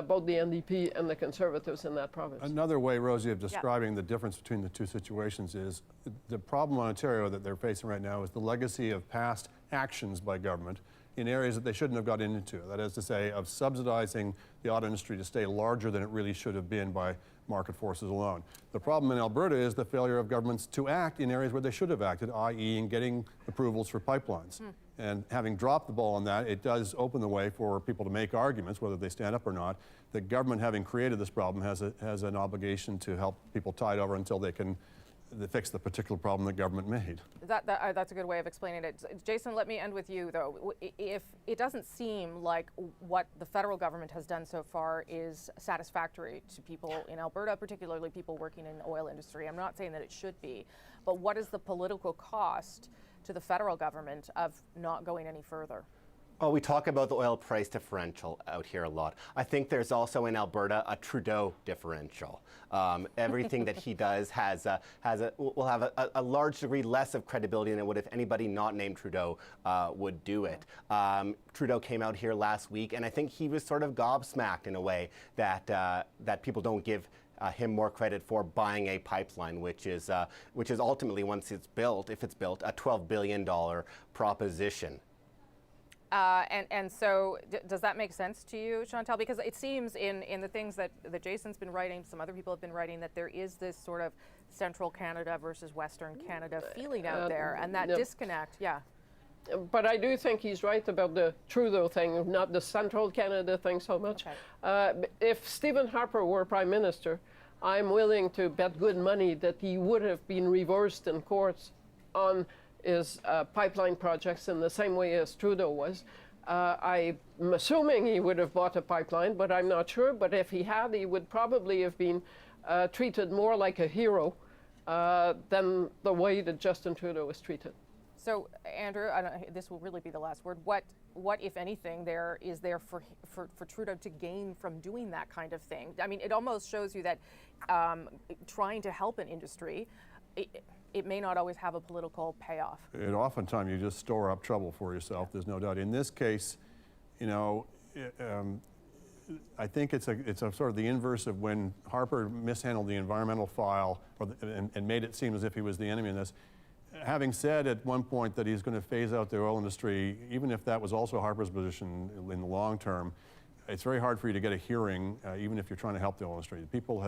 Both the NDP and the Conservatives in that province. Another way, Rosie, of describing the difference between the two situations is the problem in Ontario that they're facing right now is the legacy of past actions by government in areas that they shouldn't have gotten into. That is to say, of subsidizing the auto industry to stay larger than it really should have been by market forces alone. The problem in Alberta is the failure of governments to act in areas where they should have acted, i.e. in getting approvals for pipelines. And having dropped the ball on that, it does open the way for people to make arguments, whether they stand up or not, that government, having created this problem, has an obligation to help people tide over until they can fix the particular problem the government made. That's a good way of explaining it. Jason, let me end with you, though. If it doesn't seem like what the federal government has done so far is satisfactory to people in Alberta, particularly people working in the oil industry, I'm not saying that it should be, but what is the political cost to the federal government of not going any further? Well, we talk about the oil price differential out here a lot. I think there's also in Alberta a Trudeau differential. Everything that he does will have a large degree less of credibility than it would if anybody not named Trudeau would do it. Trudeau came out here last week, and I think he was sort of gobsmacked in a way that people don't give him more credit for buying a pipeline, which is ultimately, once it's built, if it's built, a $12 billion proposition. And so does that make sense to you, Chantal? Because it seems in the things that Jason's been writing, some other people have been writing, that there is this sort of central Canada versus Western Canada feeling out there, and that disconnect, yeah. But I do think he's right about the Trudeau thing, not the central Canada thing so much. Okay. If Stephen Harper were Prime Minister, I'm willing to bet good money that he would have been reversed in courts on his pipeline projects in the same way as Trudeau was. I'm assuming he would have bought a pipeline, but I'm not sure. But if he had, he would probably have been treated more like a hero than the way that Justin Trudeau was treated. So, Andrew, this will really be the last word. What, if anything, is there for Trudeau to gain from doing that kind of thing? I mean, it almost shows you that trying to help an industry, it may not always have a political payoff. And oftentimes you just store up trouble for yourself, there's no doubt. In this case, you know, I think it's a sort of the inverse of when Harper mishandled the environmental file and made it seem as if he was the enemy in this. Having said at one point that he's going to phase out the oil industry, even if that was also Harper's position in the long term, it's very hard for you to get a hearing, even if you're trying to help the oil industry.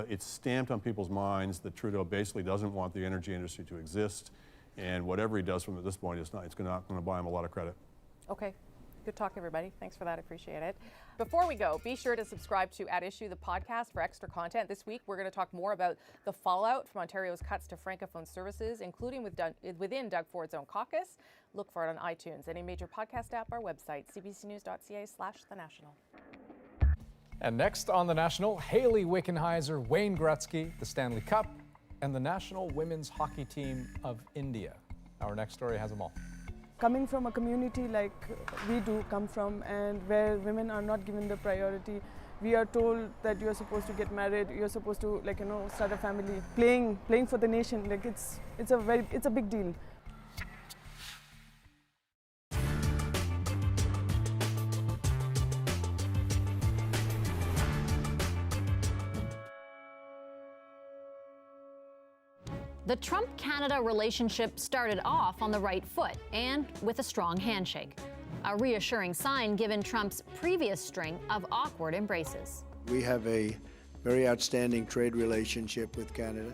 It's stamped on people's minds that Trudeau basically doesn't want the energy industry to exist, and whatever he does from this point, it's not going to buy him a lot of credit. Okay. Good talk, everybody. Thanks for that. Appreciate it. Before we go, be sure to subscribe to At Issue, the podcast, for extra content. This week, we're going to talk more about the fallout from Ontario's cuts to Francophone services, including within Doug Ford's own caucus. Look for it on iTunes, any major podcast app, our website, cbcnews.ca/The National. And next on The National, Hayley Wickenheiser, Wayne Gretzky, the Stanley Cup, and the national women's hockey team of India. Our next story has them all. Coming from a community like we do come from, and where women are not given the priority, we are told that you're supposed to get married, you're supposed to, like, you know, start a family, playing for the nation. Like it's a big deal. The Trump-Canada relationship started off on the right foot and with a strong handshake, a reassuring sign given Trump's previous string of awkward embraces. We have a very outstanding trade relationship with Canada.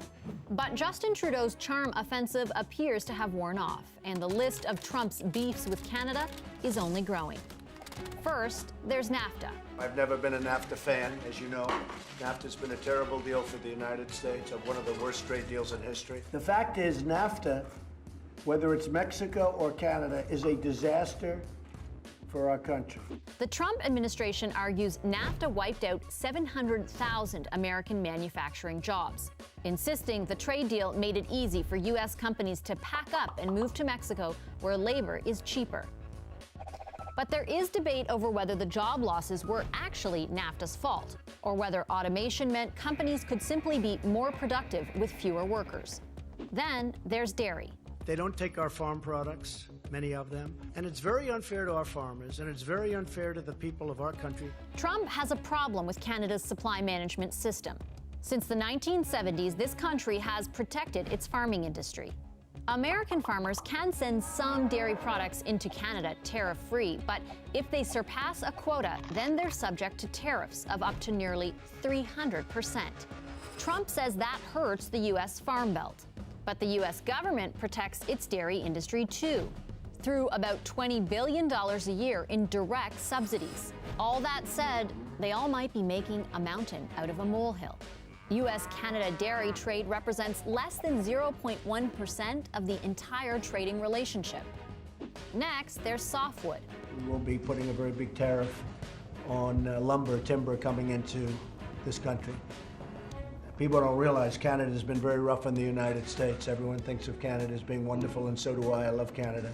But Justin Trudeau's charm offensive appears to have worn off, and the list of Trump's beefs with Canada is only growing. First, there's NAFTA. I've never been a NAFTA fan, as you know. NAFTA's been a terrible deal for the United States, one of the worst trade deals in history. The fact is, NAFTA, whether it's Mexico or Canada, is a disaster for our country. The Trump administration argues NAFTA wiped out 700,000 American manufacturing jobs, insisting the trade deal made it easy for U.S. companies to pack up and move to Mexico, where labor is cheaper. But there is debate over whether the job losses were actually NAFTA's fault, or whether automation meant companies could simply be more productive with fewer workers. Then there's dairy. They don't take our farm products, many of them, and it's very unfair to our farmers, and it's very unfair to the people of our country. Trump has a problem with Canada's supply management system. Since the 1970s, this country has protected its farming industry. American farmers can send some dairy products into Canada tariff-free, but if they surpass a quota, then they're subject to tariffs of up to nearly 300%. Trump says that hurts the U.S. Farm Belt. But the U.S. government protects its dairy industry too, through about $20 billion a year in direct subsidies. All that said, they all might be making a mountain out of a molehill. U.S.-Canada dairy trade represents less than 0.1% of the entire trading relationship. Next, there's softwood. We will be putting a very big tariff on lumber, timber coming into this country. People don't realize Canada has been very rough on the United States. Everyone thinks of Canada as being wonderful, and so do I. I love Canada.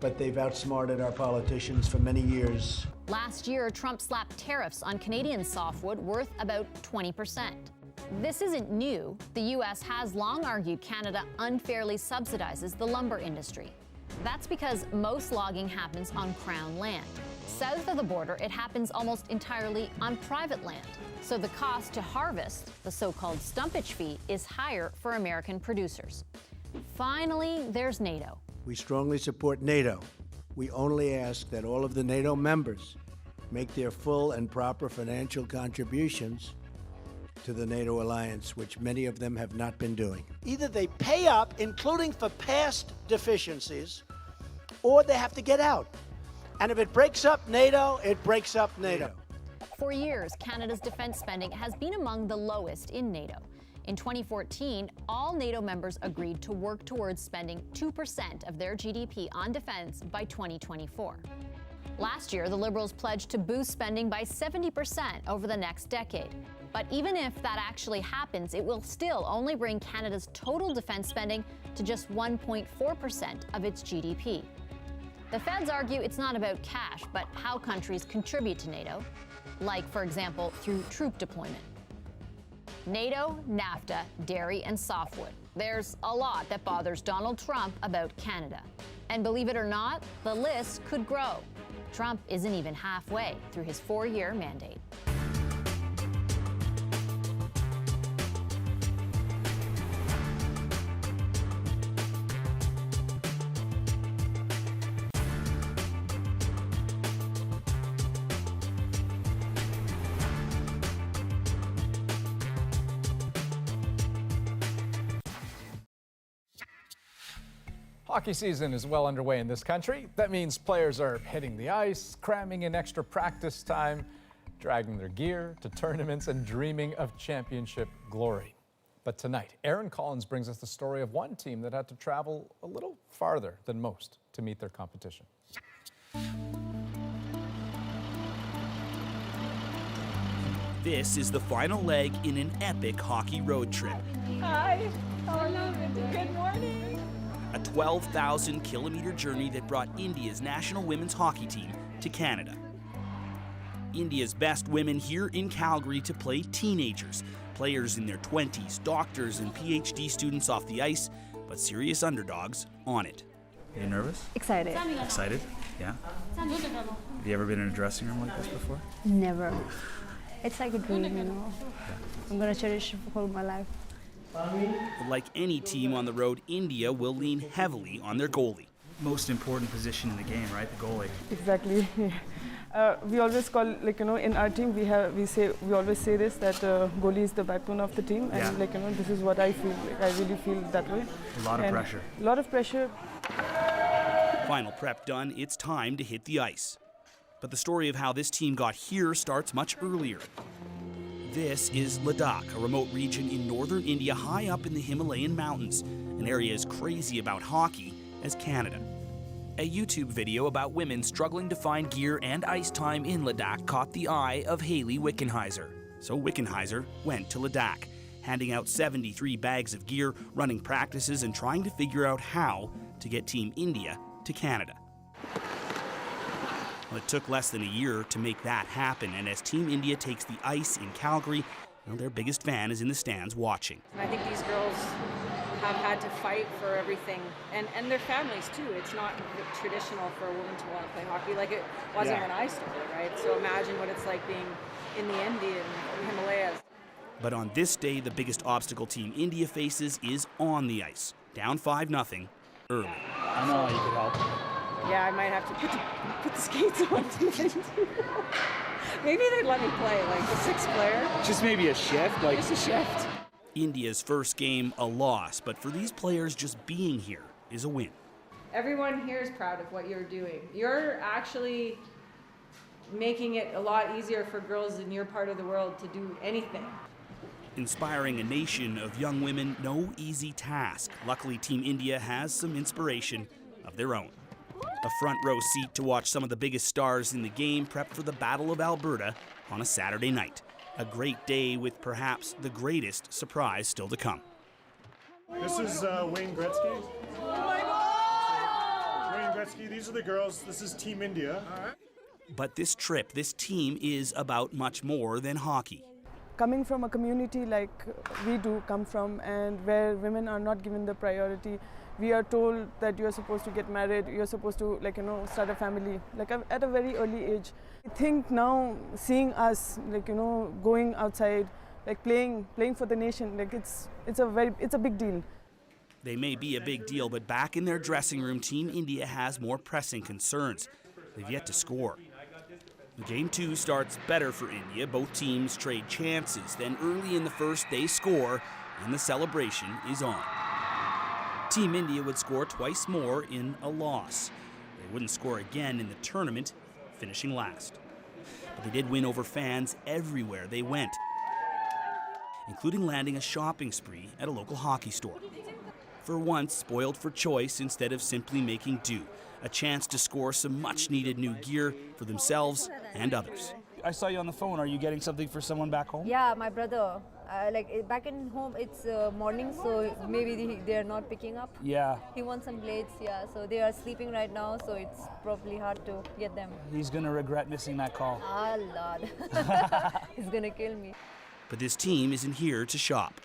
but they've outsmarted our politicians for many years. Last year, Trump slapped tariffs on Canadian softwood worth about 20%. This isn't new. The U.S. has long argued Canada unfairly subsidizes the lumber industry. That's because most logging happens on Crown land. South of the border, it happens almost entirely on private land. So the cost to harvest, the so-called stumpage fee, is higher for American producers. Finally, there's NATO. We strongly support NATO. We only ask that all of the NATO members make their full and proper financial contributions to the NATO alliance, which many of them have not been doing. Either they pay up, including for past deficiencies, or they have to get out. And if it breaks up NATO, it breaks up NATO. For years, Canada's defense spending has been among the lowest in NATO. In 2014, all NATO members agreed to work towards spending 2% of their GDP on defense by 2024. Last year, the Liberals pledged to boost spending by 70% over the next decade. But even if that actually happens, it will still only bring Canada's total defense spending to just 1.4% of its GDP. The feds argue it's not about cash, but how countries contribute to NATO, like, for example, through troop deployment. NATO, NAFTA, dairy, and softwood. There's a lot that bothers Donald Trump about Canada. And believe it or not, the list could grow. Trump isn't even halfway through his 4-year mandate. Hockey season is well underway in this country. That means players are hitting the ice, cramming in extra practice time, dragging their gear to tournaments, and dreaming of championship glory. But tonight, Aaron Collins brings us the story of one team that had to travel a little farther than most to meet their competition. This is the final leg in an epic hockey road trip. Hi, how are you? Good morning. A 12,000-kilometer journey that brought India's national women's hockey team to Canada. India's best women here in Calgary to play teenagers, players in their 20s, doctors and PhD students off the ice, but serious underdogs on it. Are you nervous? Excited. Excited? Yeah? Have you ever been in a dressing room like this before? Never. It's like a dream, you know. I'm gonna cherish it for all my life. Like any team on the road, India will lean heavily on their goalie. Most important position in the game, right? The goalie. Exactly. We always call, like, you know, in our team, we always say this, that goalie is the backbone of the team, and like, you know, this is what I feel. Like, I really feel that way. A lot of pressure. A lot of pressure. Final prep done, it's time to hit the ice. But the story of how this team got here starts much earlier. This is Ladakh, a remote region in northern India high up in the Himalayan mountains, an area as crazy about hockey as Canada. A YouTube video about women struggling to find gear and ice time in Ladakh caught the eye of Haley Wickenheiser. So Wickenheiser went to Ladakh, handing out 73 bags of gear, running practices, and trying to figure out how to get Team India to Canada. Well, it took less than a year to make that happen, and as Team India takes the ice in Calgary, well, their biggest fan is in the stands watching. I think these girls have had to fight for everything, and their families too. It's not traditional for a woman to want to play hockey like it wasn't when I started, right? So imagine what it's like being in the Indian Himalayas. But on this day, the biggest obstacle Team India faces is on the ice, down 5-0 early. I know you could help. Yeah, I might have to put the skates on tonight. Maybe they'd let me play, like the sixth player. Just maybe a shift? Like just a shift. India's first game, a loss, but for these players, just being here is a win. Everyone here is proud of what you're doing. You're actually making it a lot easier for girls in your part of the world to do anything. Inspiring a nation of young women, no easy task. Luckily, Team India has some inspiration of their own. A front row seat to watch some of the biggest stars in the game prep for the Battle of Alberta on a Saturday night. A great day with perhaps the greatest surprise still to come. This is Wayne Gretzky. Oh my God! Wayne Gretzky. These are the girls. This is Team India. But this trip, this team is about much more than hockey. Coming from a community like we do come from, and where women are not given the priority, we are told that you're supposed to get married, you're supposed to start a family at a very early age. I think now seeing us going outside, playing for the nation, it's a big deal. They may be a big deal, but back in their dressing room, Team India has more pressing concerns. They've yet to score. Game 2 starts better for India. Both teams trade chances. Then early in the first, they score, and the celebration is on. Team India would score twice more in a loss. They wouldn't score again in the tournament, finishing last. But they did win over fans everywhere they went, including landing a shopping spree at a local hockey store. For once, spoiled for choice instead of simply making do. A chance to score some much-needed new gear for themselves and others. I saw you on the phone. Are you getting something for someone back home? Yeah, my brother. Back in home, it's morning, so maybe they are not picking up. Yeah. He wants some blades, yeah. So they are sleeping right now, so it's probably hard to get them. He's gonna regret missing that call. Ah, Lord. He's gonna kill me. But this team isn't here to shop.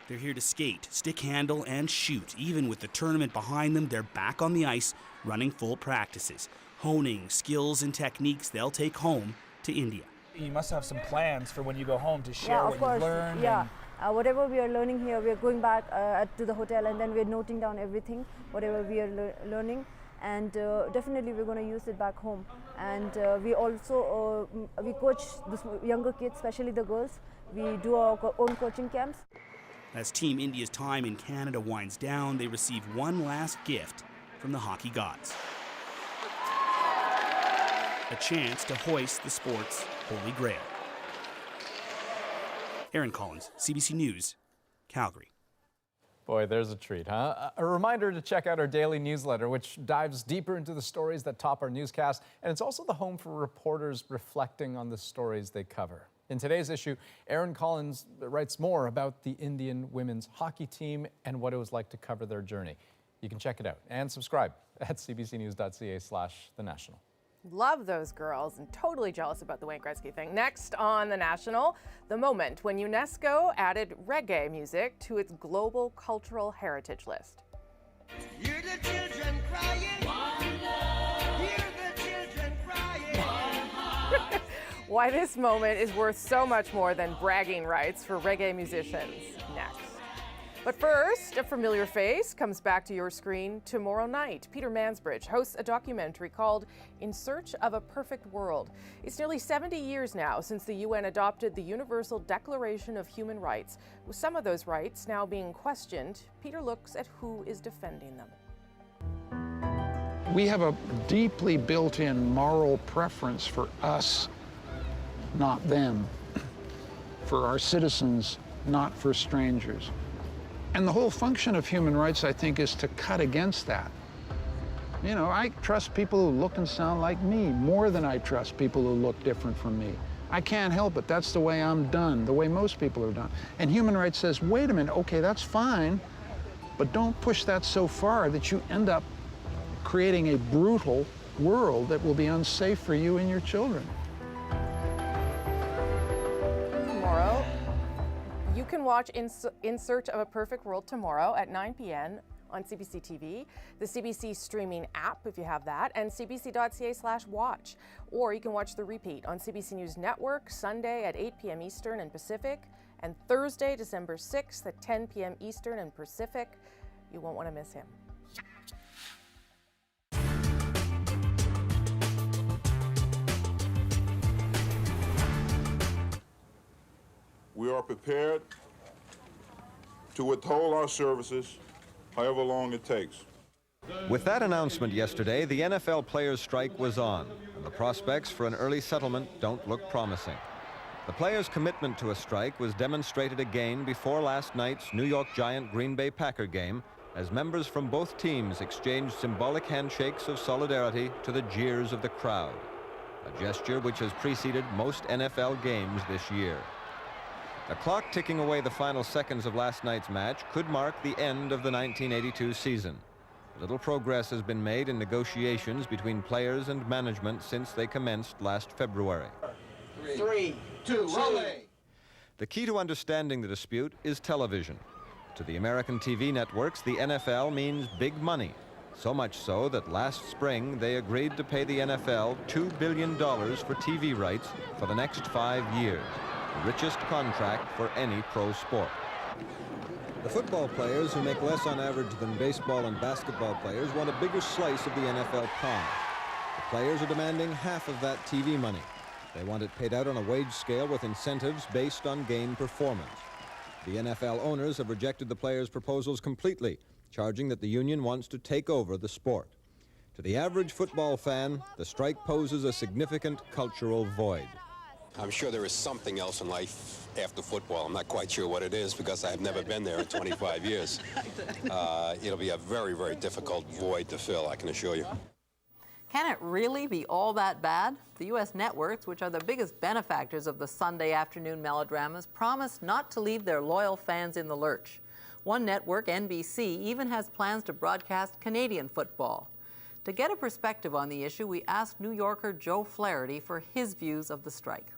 They're here to skate, stick handle, and shoot. Even with the tournament behind them, they're back on the ice, running full practices, honing skills and techniques they'll take home to India. You must have some plans for when you go home to share what you've learned. Yeah, whatever we are learning here, we are going back to the hotel, and then we're noting down everything, whatever we are learning, and definitely we're going to use it back home. And we also we coach the younger kids, especially the girls. We do our own coaching camps. As Team India's time in Canada winds down, they receive one last gift from the hockey gods. A chance to hoist the sport's holy grail. Aaron Collins, CBC News, Calgary. Boy, there's a treat, huh? A reminder to check out our daily newsletter, which dives deeper into the stories that top our newscast, and it's also the home for reporters reflecting on the stories they cover. In today's issue, Aaron Collins writes more about the Indian women's hockey team and what it was like to cover their journey. You can check it out and subscribe at cbcnews.ca/The National. Love those girls and totally jealous about the Wayne Gretzky thing. Next on The National, the moment when UNESCO added reggae music to its global cultural heritage list. Hear the children crying. One love. Hear the children crying. Why this moment is worth so much more than bragging rights for reggae musicians. Next. But first, a familiar face comes back to your screen tomorrow night. Peter Mansbridge hosts a documentary called In Search of a Perfect World. It's nearly 70 years now since the UN adopted the Universal Declaration of Human Rights. With some of those rights now being questioned, Peter looks at who is defending them. We have a deeply built-in moral preference for us, not them, for our citizens, not for strangers. And the whole function of human rights, I think, is to cut against that. You know, I trust people who look and sound like me more than I trust people who look different from me. I can't help it. That's the way I'm done, the way most people are done. And human rights says, wait a minute, okay, that's fine, but don't push that so far that you end up creating a brutal world that will be unsafe for you and your children. Tomorrow, you can watch In Search of a Perfect World tomorrow at 9 p.m. on CBC TV, the CBC streaming app if you have that, and cbc.ca/watch. Or you can watch the repeat on CBC News Network Sunday at 8 p.m. Eastern and Pacific, and Thursday, December 6th at 10 p.m. Eastern and Pacific. You won't want to miss him. We are prepared to withhold our services however long it takes. With that announcement yesterday, the NFL players' strike was on, and the prospects for an early settlement don't look promising. The players' commitment to a strike was demonstrated again before last night's New York Giant-Green Bay Packer game, as members from both teams exchanged symbolic handshakes of solidarity to the jeers of the crowd, a gesture which has preceded most NFL games this year. A clock ticking away the final seconds of last night's match could mark the end of the 1982 season. Little progress has been made in negotiations between players and management since they commenced last February. 3, 2, rolling. The key to understanding the dispute is television. To the American TV networks, the NFL means big money. So much so that last spring they agreed to pay the NFL $2 billion for TV rights for the next 5 years, the richest contract for any pro sport. The football players, who make less on average than baseball and basketball players, want a bigger slice of the NFL pie. The players are demanding half of that TV money. They want it paid out on a wage scale with incentives based on game performance. The NFL owners have rejected the players' proposals completely, charging that the union wants to take over the sport. To the average football fan, the strike poses a significant cultural void. I'm sure there is something else in life after football. I'm not quite sure what it is because I've never been there in 25 years. It'll be a very, very difficult void to fill, I can assure you. Can it really be all that bad? The U.S. networks, which are the biggest benefactors of the Sunday afternoon melodramas, promise not to leave their loyal fans in the lurch. One network, NBC, even has plans to broadcast Canadian football. To get a perspective on the issue, we asked New Yorker Joe Flaherty for his views of the strike.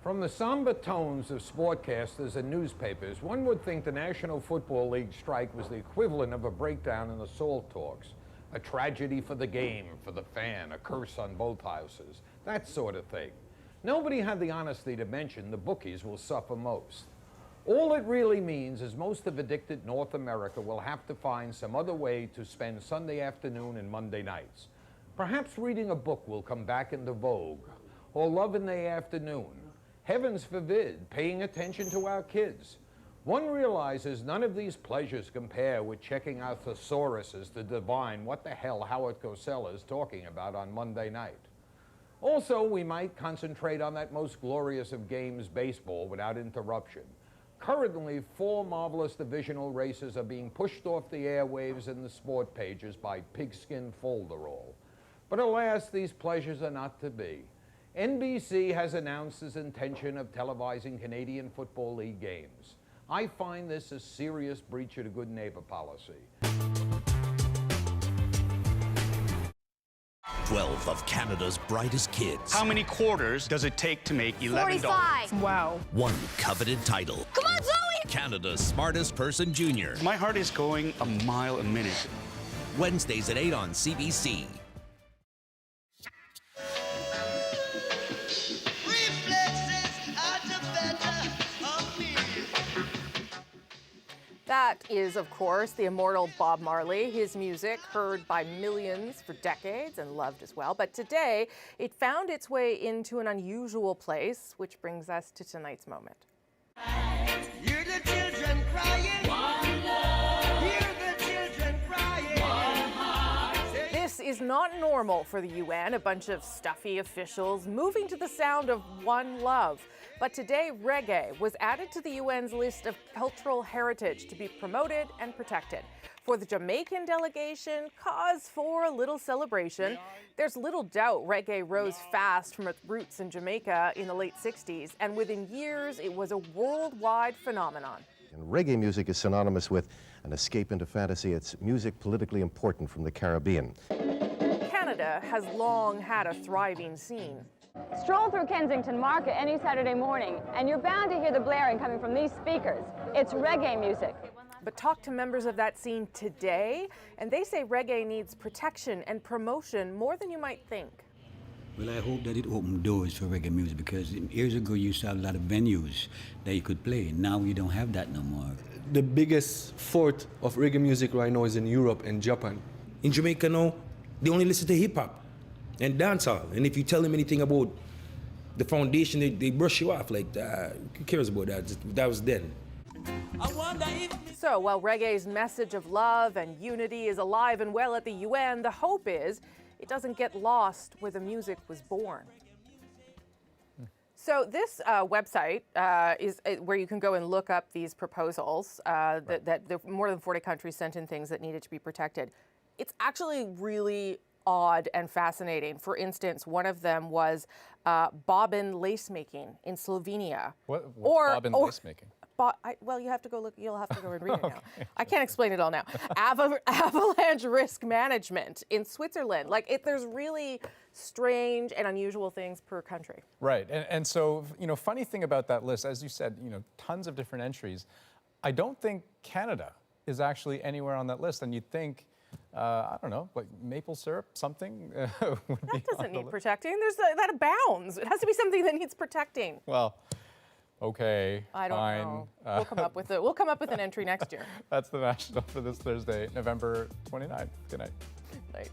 From the somber tones of sportcasters and newspapers, one would think the National Football League strike was the equivalent of a breakdown in the SALT talks. A tragedy for the game, for the fan, a curse on both houses, that sort of thing. Nobody had the honesty to mention the bookies will suffer most. All it really means is most of addicted North America will have to find some other way to spend Sunday afternoon and Monday nights. Perhaps reading a book will come back into vogue, or love in the afternoon. Heavens forbid, paying attention to our kids. One realizes none of these pleasures compare with checking out thesauruses to divine what the hell Howard Cosell is talking about on Monday night. Also, we might concentrate on that most glorious of games, baseball, without interruption. Currently, 4 marvelous divisional races are being pushed off the airwaves and the sport pages by pigskin folderol. But alas, these pleasures are not to be. NBC has announced its intention of televising Canadian Football League games. I find this a serious breach of the good neighbor policy. 12 of Canada's brightest kids. How many quarters does it take to make $11? 45. Wow. One coveted title. Come on, Zoe! Canada's smartest person junior. My heart is going a mile a minute. Wednesdays at 8 on CBC. That is, of course, the immortal Bob Marley. His music heard by millions for decades and loved as well. But today, it found its way into an unusual place, which brings us to tonight's moment. Hear the children crying. One love. Hear the children crying. One heart. This is not normal for the UN, a bunch of stuffy officials moving to the sound of One Love. But today, reggae was added to the UN's list of cultural heritage to be promoted and protected. For the Jamaican delegation, cause for a little celebration. There's little doubt reggae rose fast from its roots in Jamaica in the late 60s, and within years, it was a worldwide phenomenon. And reggae music is synonymous with an escape into fantasy. It's music politically important from the Caribbean. Canada has long had a thriving scene. Stroll through Kensington Market any Saturday morning, and you're bound to hear the blaring coming from these speakers. It's reggae music. But talk to members of that scene today, and they say reggae needs protection and promotion more than you might think. Well, I hope that it opened doors for reggae music, because years ago you saw a lot of venues that you could play. Now you don't have that no more. The biggest fort of reggae music right now is in Europe and Japan. In Jamaica now, they only listen to hip-hop and dancehall. And if you tell them anything about the foundation, they brush you off like, who cares about that? That was then. So while reggae's message of love and unity is alive and well at the UN, the hope is it doesn't get lost where the music was born. So this website is where you can go and look up these proposals that more than 40 countries sent in things that needed to be protected. It's actually really odd and fascinating. For instance, one of them was bobbin lace making in Slovenia. What's bobbin lace making? well, you have to go look. You'll have to go and read it now. I can't explain it all now. Avalanche risk management in Switzerland. Like, there's really strange and unusual things per country. Right, and so, funny thing about that list, as you said, tons of different entries. I don't think Canada is actually anywhere on that list, and you'd think, I don't know, like maple syrup, something would be. That doesn't need protecting. That abounds. It has to be something that needs protecting. Well, okay, I don't fine. know. We'll come up with an entry next year. That's the national for this Thursday, November 29th. Good night. Night.